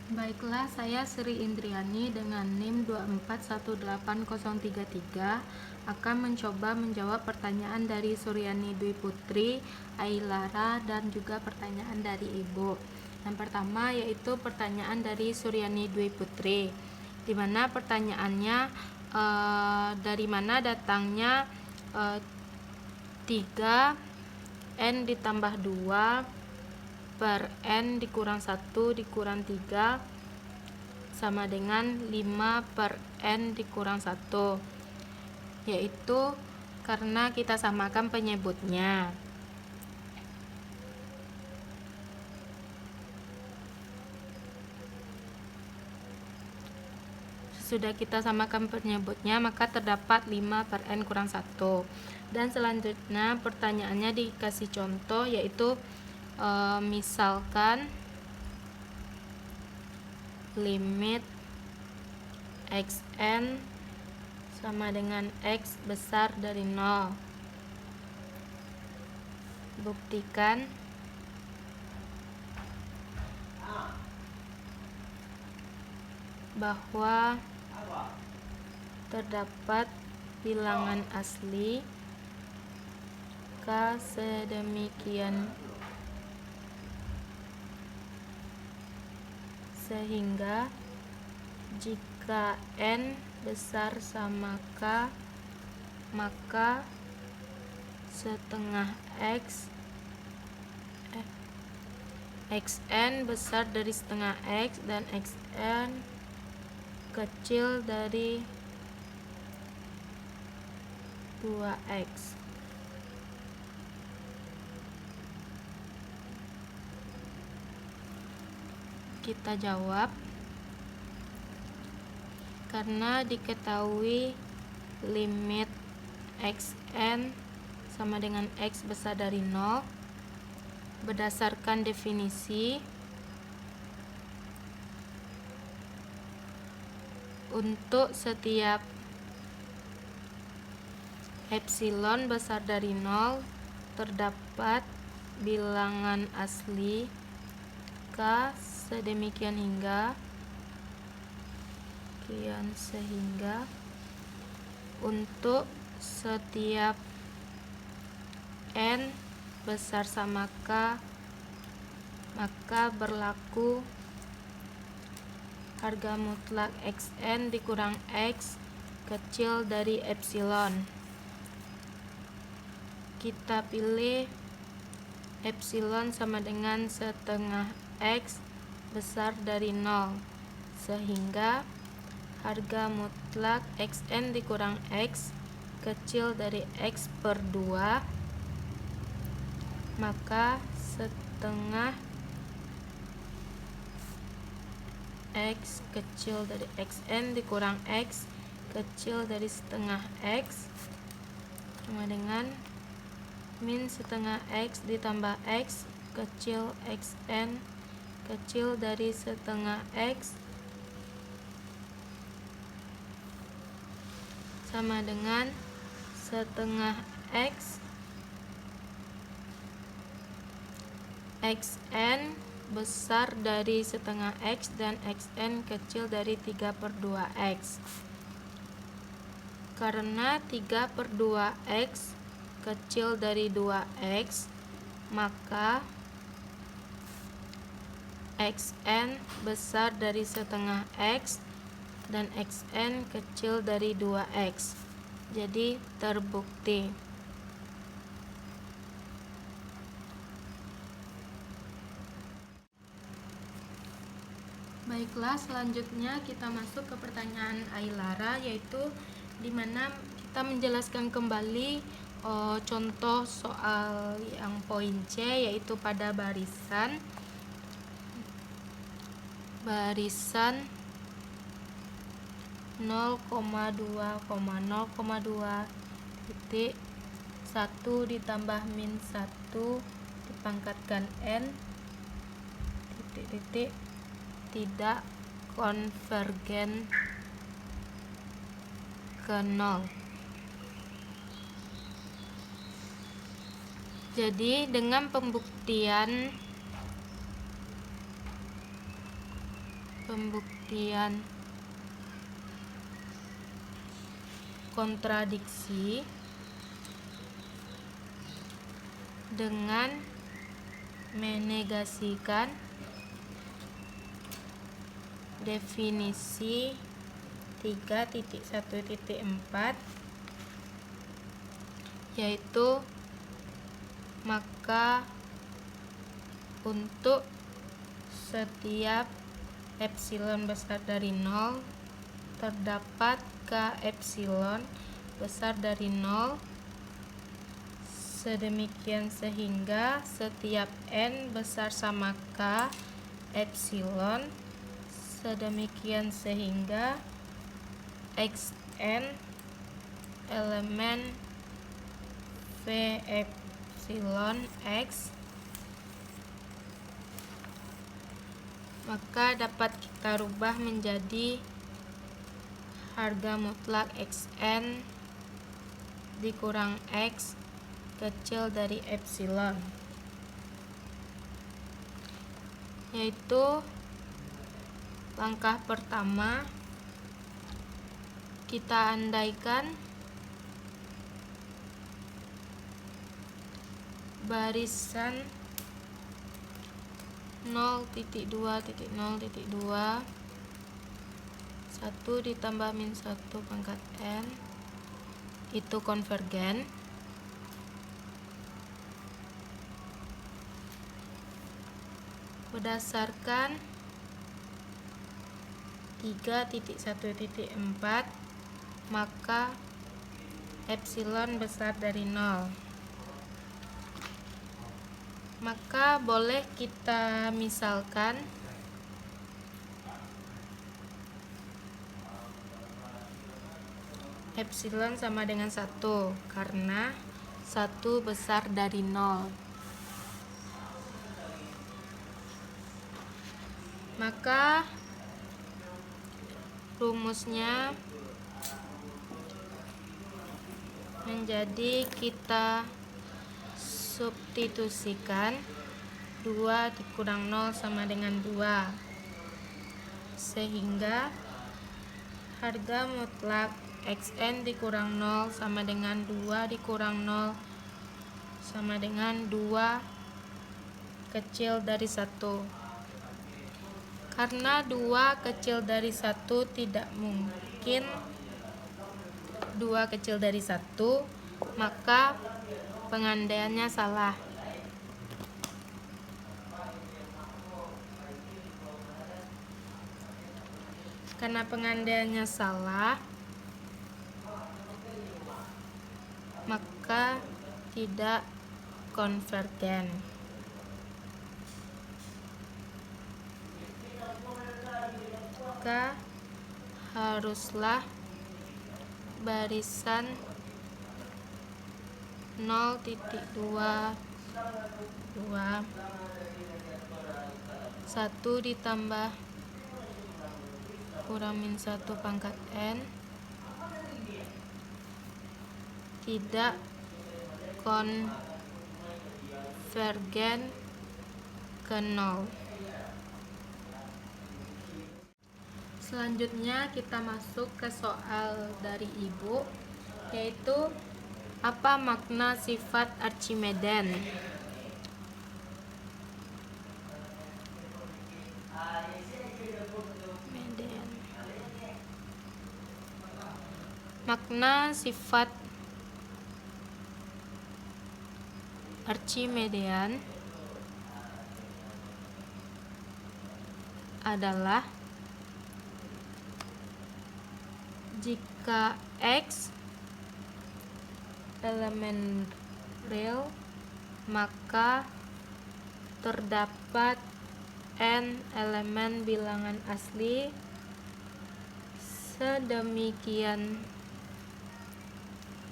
Baiklah, saya Sri Indriani dengan NIM 2418033 akan mencoba menjawab pertanyaan dari Suryani Dwi Putri, Ailara, dan juga pertanyaan dari Ibu. Yang pertama yaitu pertanyaan dari Suryani Dwi Putri, di mana pertanyaannya dari mana datangnya 3 N ditambah 2 per N dikurang 1 dikurang 3 sama dengan 5 per N dikurang 1, yaitu karena kita samakan penyebutnya. Sudah kita samakan penyebutnya, maka terdapat 5 per N kurang 1. Dan selanjutnya pertanyaannya dikasih contoh, yaitu misalkan limit xn sama dengan x besar dari 0. Buktikan bahwa terdapat bilangan asli k sedemikian sehingga jika n besar sama k, maka setengah xn besar dari setengah x dan xn kecil dari 2x. Kita jawab, karena diketahui limit xn sama dengan x besar dari 0, berdasarkan definisi untuk setiap epsilon besar dari 0 terdapat bilangan asli k sedemikian sehingga untuk setiap n besar sama k, maka berlaku harga mutlak xn dikurang x kecil dari epsilon. Kita pilih epsilon sama dengan setengah x besar dari 0, sehingga harga mutlak xn dikurang x kecil dari x per 2, maka setengah x kecil dari xn dikurang x kecil dari setengah x sama dengan min setengah x ditambah x kecil xn kecil dari setengah x sama dengan setengah x xn besar dari setengah x dan xn kecil dari 3 per 2x. Karena 3 per 2x kecil dari 2x, maka xn besar dari setengah x dan xn kecil dari 2x. Jadi terbukti. Baiklah, selanjutnya kita masuk ke pertanyaan Ailara, yaitu di mana kita menjelaskan kembali contoh soal yang poin C, yaitu pada barisan 0,2,0,2 titik 1 ditambah min 1 dipangkatkan n titik-titik tidak konvergen ke 0. Jadi dengan pembuktian pembuktian kontradiksi dengan menegasikan definisi 3.1.4, yaitu maka untuk setiap epsilon besar dari 0 terdapat k epsilon besar dari 0, sedemikian sehingga setiap n besar sama k epsilon, sedemikian sehingga xn elemen v epsilon x, maka dapat kita rubah menjadi harga mutlak xn dikurang x kecil dari epsilon, yaitu langkah pertama kita andaikan barisan 0.2.0.2 1 ditambah min 1 pangkat n itu konvergen. Berdasarkan 3.1.4, maka epsilon besar dari 0. Maka boleh kita misalkan epsilon sama dengan 1 karena 1 besar dari 0. Maka rumusnya menjadi kita substitusikan 2 dikurang 0 sama dengan 2, sehingga harga mutlak xn dikurang 0 sama dengan 2 dikurang 0 sama dengan 2 kecil dari 1. Karena 2 kecil dari 1 tidak mungkin 2 kecil dari 1, maka pengandaiannya salah. Karena pengandaiannya salah, maka tidak konvergen. Maka haruslah barisan 0.2 1 ditambah kurang min 1 pangkat n tidak konvergen ke 0. Selanjutnya kita masuk ke soal dari ibu, yaitu apa makna sifat Archimedes. Makna sifat Archimedean adalah jika X elemen real, maka terdapat n elemen bilangan asli, sedemikian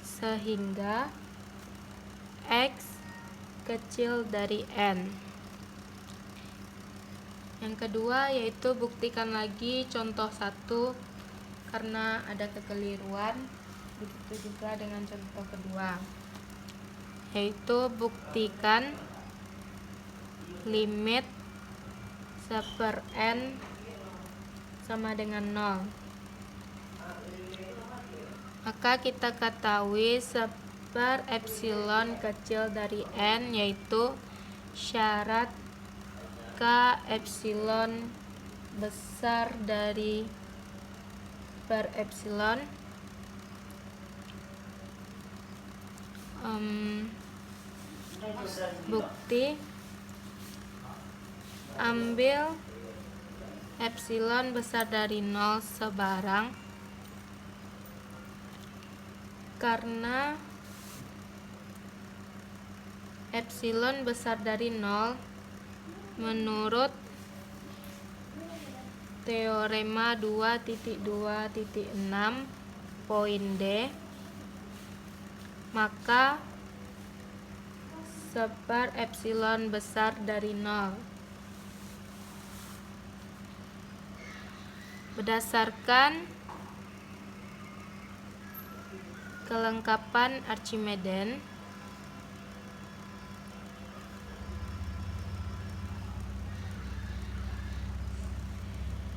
sehingga X kecil dari n. Yang kedua yaitu buktikan lagi contoh 1 karena ada kekeliruan. Begitu juga dengan contoh kedua, yaitu buktikan limit 1/n sama dengan 0. Maka kita ketahui seper epsilon kecil dari N, yaitu syarat K epsilon besar dari per epsilon bukti ambil epsilon besar dari 0 sebarang karena epsilon besar dari 0 menurut teorema 2.2.6 poin D, maka seper epsilon besar dari 0. Berdasarkan kelengkapan Archimedes,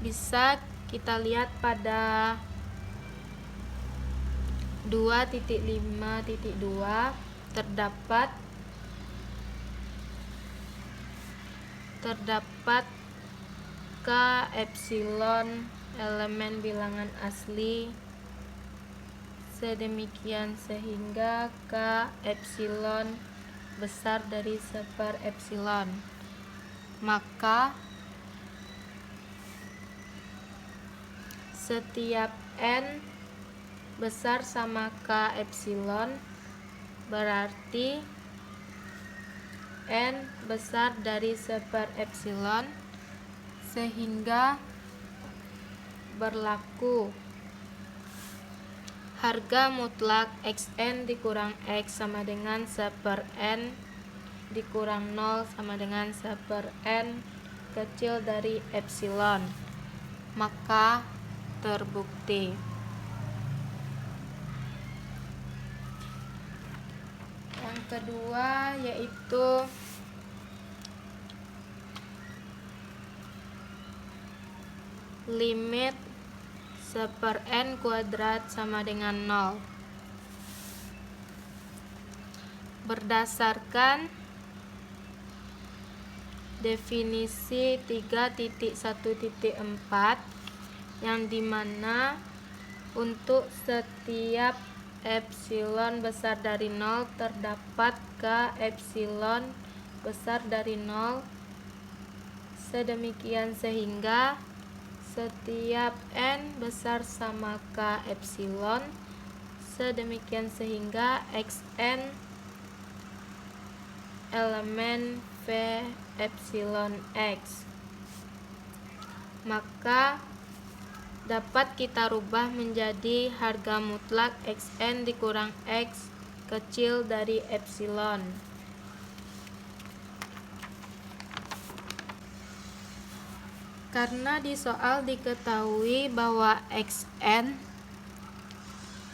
bisa kita lihat pada 2.5.2 terdapat K epsilon elemen bilangan asli sedemikian sehingga K epsilon besar dari seper epsilon, maka setiap N besar sama K epsilon berarti N besar dari seper epsilon, sehingga berlaku harga mutlak Xn dikurang X sama dengan seper N dikurang 0 sama dengan seper N kecil dari epsilon, maka terbukti. Yang kedua yaitu limit seper N kuadrat sama dengan 0. Berdasarkan definisi 3.1.4 yang dimana untuk setiap epsilon besar dari 0 terdapat K epsilon besar dari 0 sedemikian sehingga setiap N besar sama K epsilon sedemikian sehingga Xn elemen V epsilon X, maka dapat kita rubah menjadi harga mutlak Xn dikurang X kecil dari epsilon. Karena di soal diketahui bahwa Xn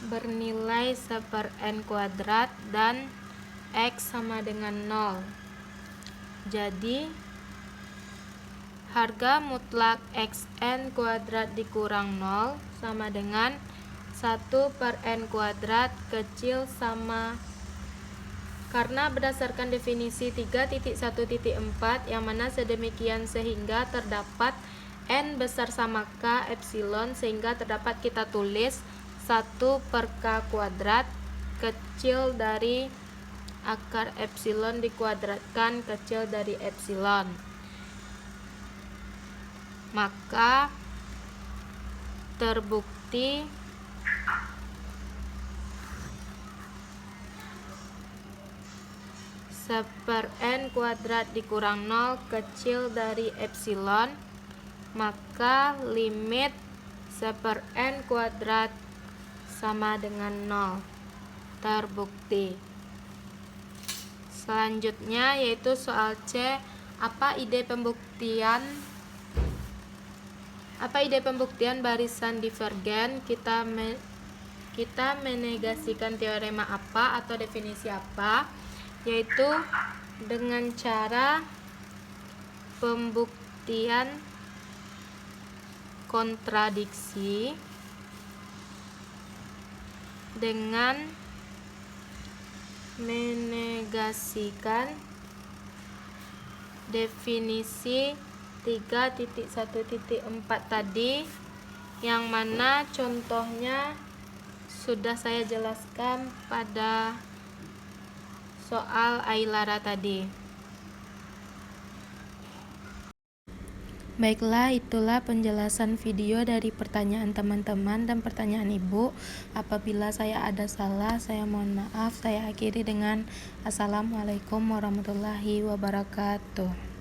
bernilai seper N kuadrat dan X sama dengan 0, jadi harga mutlak Xn kuadrat dikurang 0 sama dengan 1 per N kuadrat kecil sama, karena berdasarkan definisi 3.1.4 yang mana sedemikian sehingga terdapat N besar sama K epsilon, sehingga terdapat kita tulis 1 per K kuadrat kecil dari akar epsilon dikuadratkan kecil dari epsilon, maka terbukti seper N kuadrat dikurang 0 kecil dari epsilon, maka limit seper N kuadrat sama dengan 0 terbukti. Selanjutnya yaitu soal C, apa ide pembuktian barisan divergen? Kita menegasikan teorema apa atau definisi apa? Yaitu dengan cara pembuktian kontradiksi dengan menegasikan definisi 3.1.4 tadi, yang mana contohnya sudah saya jelaskan pada soal Ailara tadi. Baiklah, itulah penjelasan video dari pertanyaan teman-teman dan pertanyaan Ibu. Apabila saya ada salah, saya mohon maaf. Saya akhiri dengan Assalamualaikum warahmatullahi wabarakatuh.